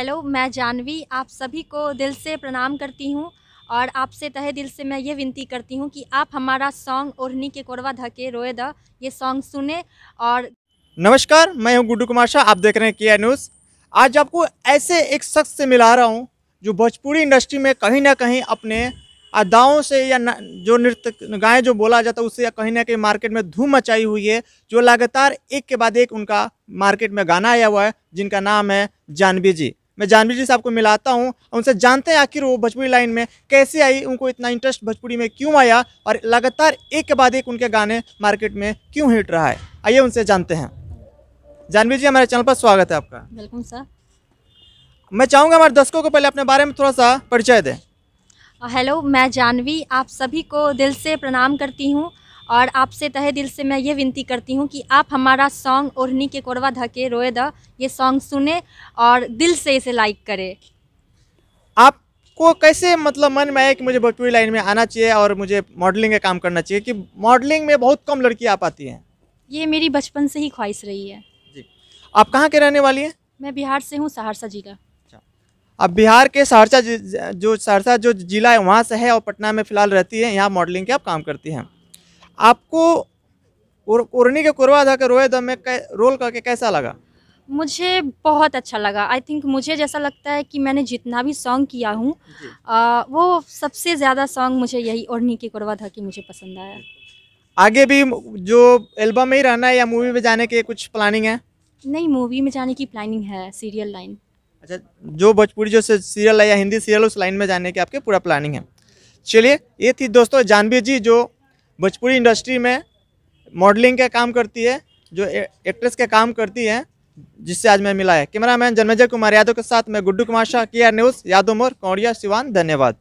Hello, मैं जानवी आप सभी को दिल से प्रणाम करती हूँ और आपसे तहे दिल से मैं ये विनती करती हूँ कि आप हमारा सॉन्ग ओढ़नी के कोरवा धके रोए द ये सॉन्ग सुने। और नमस्कार, मैं हूं गुड्डू कुमार शाह। आप देख रहे हैं किया न्यूज़। आज आपको ऐसे एक शख्स से मिला रहा हूं जो भोजपुरी इंडस्ट्री में कहीं ना कहीं अपने अदाओं से या जो नृत्य गाएं जो बोला जाता है उससे या कहीं ना कहीं मार्केट में धूम मचाई हुई है। जो लगातार एक के बाद एक उनका मार्केट में गाना आया हुआ है, जिनका नाम है जानवी जी। मैं जानवी जी से आपको मिलाता हूं, उनसे जानते हैं आखिर वो भोजपुरी लाइन में कैसे आई, उनको इतना इंटरेस्ट भोजपुरी में क्यों आया और लगातार एक के बाद एक उनके गाने मार्केट में क्यों हिट रहा है। आइए उनसे जानते हैं। जानवी जी, हमारे चैनल पर स्वागत है आपका। Welcome sir. मैं चाहूँगा हमारे दर्शकों को पहले अपने बारे में थोड़ा सा परिचय दें। हेलो, मैं जानवी आप सभी को दिल से प्रणाम करती हूँ और आपसे तहे दिल से मैं ये विनती करती हूँ कि आप हमारा सॉन्ग ओढ़नी के कोरवा धके रोए द ये सॉन्ग सुने और दिल से इसे लाइक करें। आपको कैसे मतलब मन में आया कि मुझे भोजपुरी लाइन में आना चाहिए और मुझे मॉडलिंग का काम करना चाहिए, कि मॉडलिंग में बहुत कम लड़की आ पाती हैं? ये मेरी बचपन से ही ख्वाहिश रही है। जी। आप कहाँ के रहने वाली हैं? मैं बिहार से हूँ, सहरसा जिला। अब बिहार के सहरसा जो जिला है वहाँ से है और पटना में फ़िलहाल रहती है। यहाँ मॉडलिंग के आप काम करती हैं। आपको ओढ़नी के कोरवा धके रोए द में रोल करके कैसा लगा? मुझे बहुत अच्छा लगा। आई थिंक मुझे जैसा लगता है कि मैंने जितना भी सॉन्ग किया हूँ वो सबसे ज़्यादा सॉन्ग मुझे यही ओढ़नी के कोरवा धके मुझे पसंद आया। आगे भी जो एल्बम में ही रहना है या मूवी में जाने की कुछ प्लानिंग है? नहीं, मूवी में जाने की प्लानिंग है, सीरियल लाइन। अच्छा, जो भोजपुरी जो सीरियल है या हिंदी सीरियल उस लाइन में जाने की आपके पूरा प्लानिंग है। चलिए, ये थी दोस्तों जानवी जी जो भोजपुरी इंडस्ट्री में मॉडलिंग का काम करती है, जो एक्ट्रेस का काम करती है, जिससे आज मैं मिला है। कैमरामैन जन्मेजय कुमार यादव के साथ मैं गुड्डू कुमार शाह, किया न्यूज़, यादव मोड़, कौड़िया, सिवान। धन्यवाद।